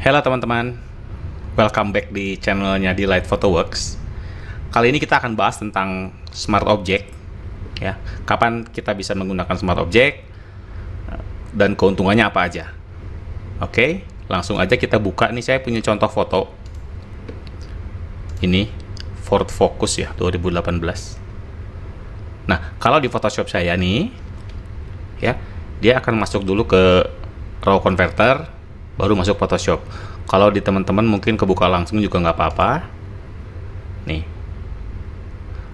Halo teman-teman, welcome back di channelnya Delight Photoworks. Kali ini kita akan bahas tentang Smart Object, ya. Kapan kita bisa menggunakan Smart Object dan keuntungannya apa aja. Oke, langsung aja kita buka. Nih saya punya contoh foto. Ini Ford Focus ya, 2018. Nah, kalau di Photoshop saya nih, ya, dia akan masuk dulu ke RAW Converter, baru masuk Photoshop. Kalau di teman-teman mungkin kebuka langsung juga nggak apa-apa. Nih,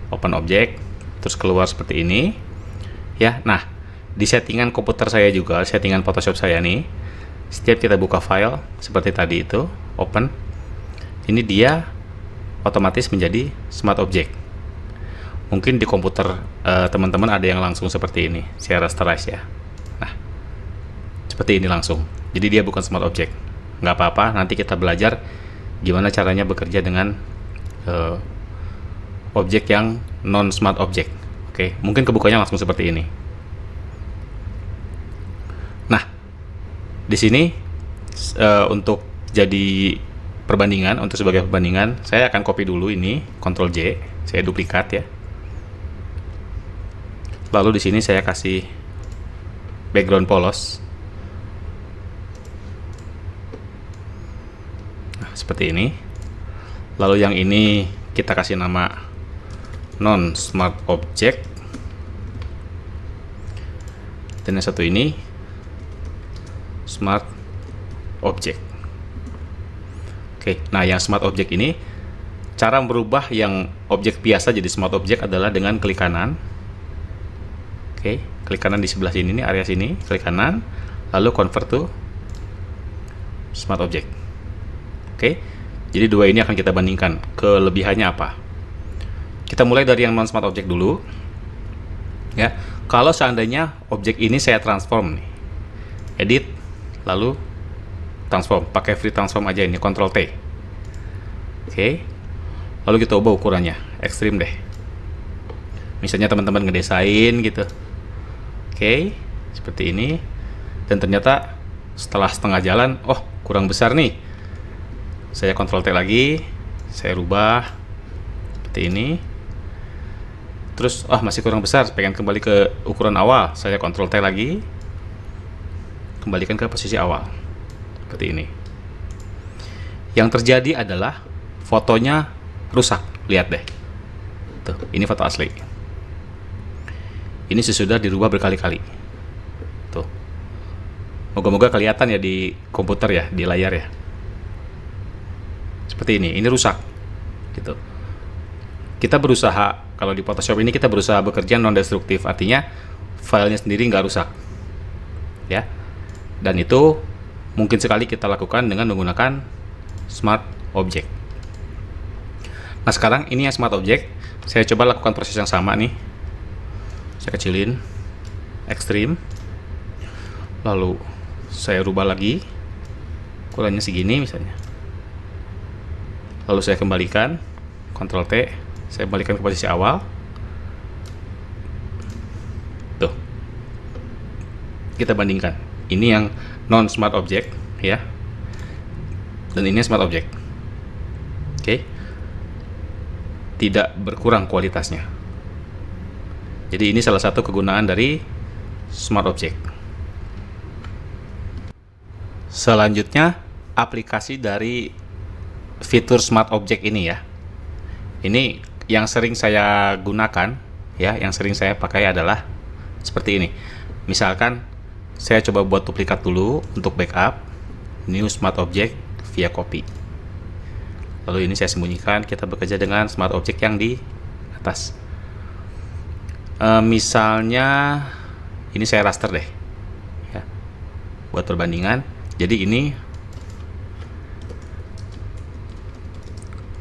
open object, terus keluar seperti ini. Ya, nah di settingan komputer saya juga, settingan Photoshop saya nih, setiap kita buka file seperti tadi itu, open, ini dia otomatis menjadi Smart Object. Mungkin di komputer teman-teman ada yang langsung seperti ini, saya rasterize ya. Nah, seperti ini langsung. Jadi dia bukan Smart Object. Nggak apa-apa, nanti kita belajar gimana caranya bekerja dengan objek yang non-Smart Object. Oke, mungkin kebukanya langsung seperti ini. Nah, di sini untuk jadi perbandingan, untuk sebagai perbandingan, saya akan copy dulu ini, Ctrl J, saya duplikat ya. Lalu di sini saya kasih background polos. Seperti ini. Lalu yang ini kita kasih nama non Smart Object, dan yang satu ini Smart Object. Oke, nah yang Smart Object ini, cara merubah yang objek biasa jadi Smart Object adalah dengan klik kanan. Oke, klik kanan di sebelah sini nih, area sini, klik kanan, lalu convert to Smart Object. Oke, jadi dua ini akan kita bandingkan. Kelebihannya apa? Kita mulai dari yang non Smart Object dulu. Ya, kalau seandainya objek ini saya transform nih, edit, lalu transform, pakai free transform aja ini, Ctrl T. Oke, lalu kita ubah ukurannya, ekstrim deh. Misalnya teman-teman ngedesain gitu. Oke, seperti ini. Dan ternyata setelah setengah jalan, oh kurang besar nih. Saya Ctrl T lagi, saya rubah seperti ini. Terus, masih kurang besar, pengen kembali ke ukuran awal, saya Ctrl T lagi, kembalikan ke posisi awal, seperti ini. Yang terjadi adalah fotonya rusak, lihat deh. Tuh, ini foto asli. Ini sudah dirubah berkali-kali. Tuh, moga-moga kelihatan ya di komputer ya, di layar ya. Seperti ini rusak gitu. Kita berusaha, kalau di Photoshop ini kita berusaha bekerja non-destruktif, artinya filenya sendiri nggak rusak ya, dan itu mungkin sekali kita lakukan dengan menggunakan Smart Object. Nah sekarang ini yang Smart Object, saya coba lakukan proses yang sama nih. Saya kecilin, ekstrim, lalu saya rubah lagi ukurannya segini misalnya. Lalu saya kembalikan, Ctrl T, saya kembalikan ke posisi awal. Tuh, kita bandingkan. Ini yang non Smart Object ya, dan ini Smart Object. Oke, tidak berkurang kualitasnya. Jadi ini salah satu kegunaan dari Smart Object. Selanjutnya, aplikasi dari fitur Smart Object ini ya. Ini yang sering saya gunakan ya, yang sering saya pakai adalah seperti ini. Misalkan saya coba buat duplikat dulu untuk backup, new Smart Object via copy. Lalu ini saya sembunyikan, kita bekerja dengan Smart Object yang di atas. Misalnya ini saya raster deh ya, buat perbandingan. Jadi ini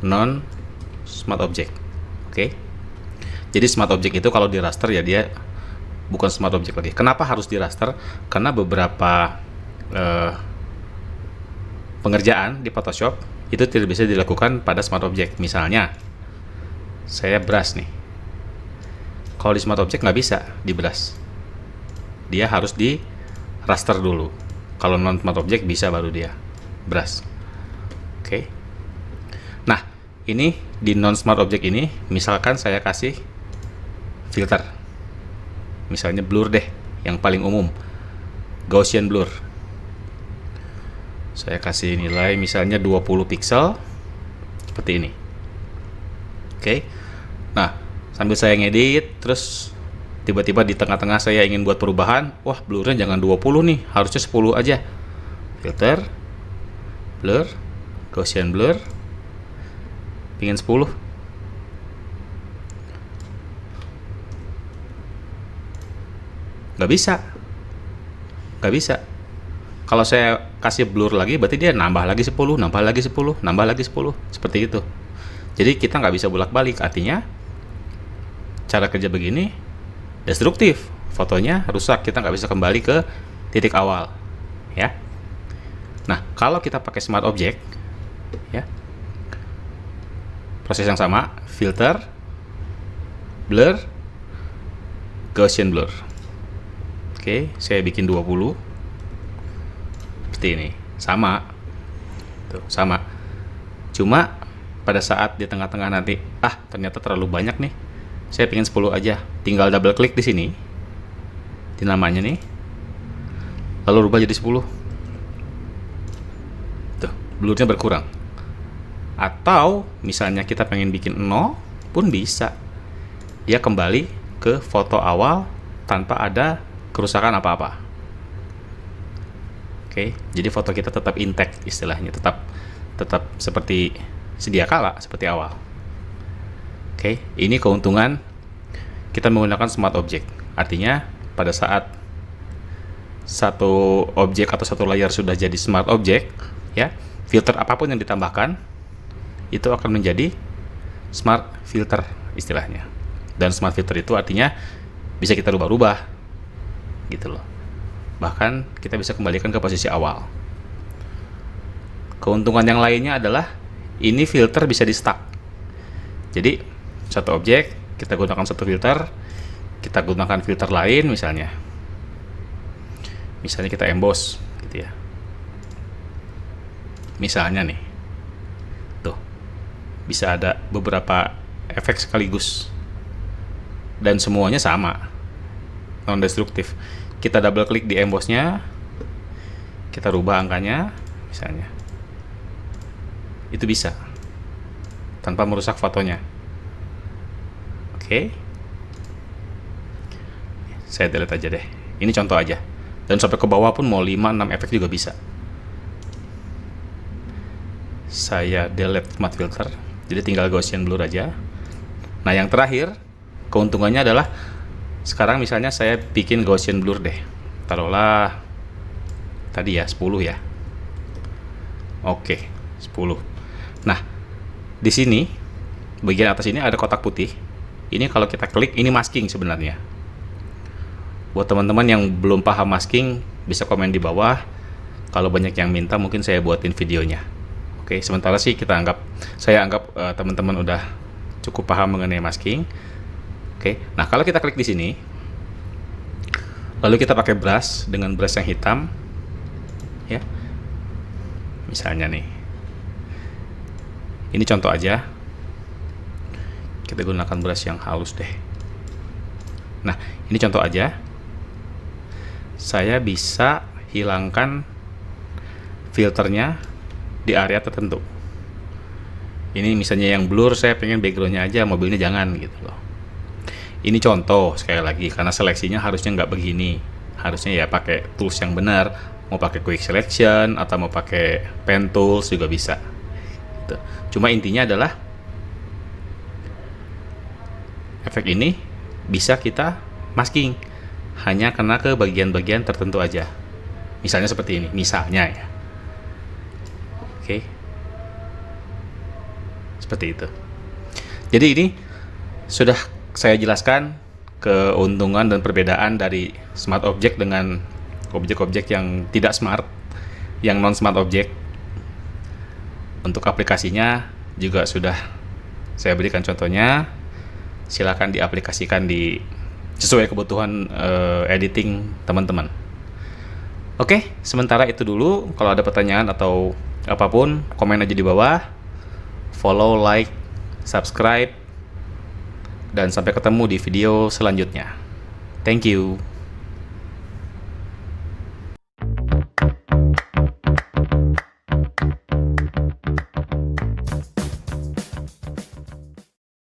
non Smart Object. Oke. Jadi Smart Object itu kalau di raster ya dia bukan Smart Object lagi. Kenapa harus di raster? Karena beberapa pengerjaan di Photoshop itu tidak bisa dilakukan pada Smart Object. Misalnya saya brush nih. Kalau di Smart Object nggak bisa di brush. Dia harus di raster dulu. Kalau non Smart Object bisa baru dia brush. Oke. Nah, ini di non smart object ini, misalkan saya kasih filter, misalnya blur deh, yang paling umum, Gaussian blur. Saya kasih nilai misalnya 20 pixel seperti ini. Oke. Nah, sambil saya ngedit, terus tiba-tiba di tengah-tengah saya ingin buat perubahan, wah blurnya jangan 20 nih, harusnya 10 aja. Filter, blur, Gaussian blur, pingin 10. Nggak bisa. Kalau saya kasih blur lagi, berarti dia nambah lagi 10, nambah lagi 10, nambah lagi 10, seperti itu. Jadi kita nggak bisa bolak-balik, artinya cara kerja begini destruktif, fotonya rusak, kita nggak bisa kembali ke titik awal, ya. Nah, kalau kita pakai smart object, ya, proses yang sama, filter, blur, Gaussian blur. Oke, saya bikin 20 seperti ini, sama tuh, sama, cuma pada saat di tengah-tengah nanti ternyata terlalu banyak nih, saya pengen 10 aja, tinggal double klik di sini di namanya nih, lalu rubah jadi 10 tuh, blurnya berkurang. Atau misalnya kita pengen bikin 0 pun bisa, dia kembali ke foto awal tanpa ada kerusakan apa-apa. Oke, jadi foto kita tetap intact, istilahnya tetap seperti sedia kala, seperti awal. Oke, ini keuntungan kita menggunakan smart object. Artinya pada saat satu objek atau satu layar sudah jadi smart object, ya, filter apapun yang ditambahkan itu akan menjadi smart filter istilahnya. Dan smart filter itu artinya bisa kita rubah-rubah, gitu loh. Bahkan kita bisa kembalikan ke posisi awal. Keuntungan yang lainnya adalah ini filter bisa di stack. Jadi satu objek kita gunakan satu filter, kita gunakan filter lain, misalnya kita emboss gitu ya, misalnya nih tuh, bisa ada beberapa efek sekaligus dan semuanya sama, non destruktif. Kita double klik di embossnya, kita rubah angkanya misalnya, itu bisa tanpa merusak fotonya. Oke, saya delete aja deh, ini contoh aja, dan sampai ke bawah pun mau 5-6 efek juga bisa. Saya delete smart filter, jadi tinggal Gaussian blur aja. Nah, yang terakhir keuntungannya adalah sekarang misalnya saya bikin Gaussian blur deh, taruhlah tadi ya 10 ya. Oke, 10. Nah, di sini bagian atas ini ada kotak putih. Ini kalau kita klik, ini masking sebenarnya. Buat teman-teman yang belum paham masking, bisa komen di bawah. Kalau banyak yang minta, mungkin saya buatin videonya. Oke, sementara sih saya anggap teman-teman udah cukup paham mengenai masking. Oke, nah kalau kita klik di sini, lalu kita pakai brush dengan brush yang hitam, ya, misalnya nih, ini contoh aja, kita gunakan brush yang halus deh. Nah, ini contoh aja, saya bisa hilangkan filternya di area tertentu. Ini misalnya yang blur, saya pengen backgroundnya aja, mobilnya jangan, gitu loh. Ini contoh sekali lagi, karena seleksinya harusnya nggak begini, harusnya ya pakai tools yang benar, mau pakai quick selection atau mau pakai pen tools juga bisa gitu. Cuma intinya adalah efek ini bisa kita masking hanya kena ke bagian-bagian tertentu aja, misalnya seperti ini, misalnya ya. Oke, seperti itu. Jadi ini sudah saya jelaskan keuntungan dan perbedaan dari smart object dengan objek-objek yang tidak smart, yang non smart object. Untuk aplikasinya juga sudah saya berikan contohnya. Silakan diaplikasikan sesuai kebutuhan editing teman-teman. Oke, sementara itu dulu. Kalau ada pertanyaan atau Apapun, komen aja di bawah. Follow, like, subscribe. Dan sampai ketemu di video selanjutnya. Thank you.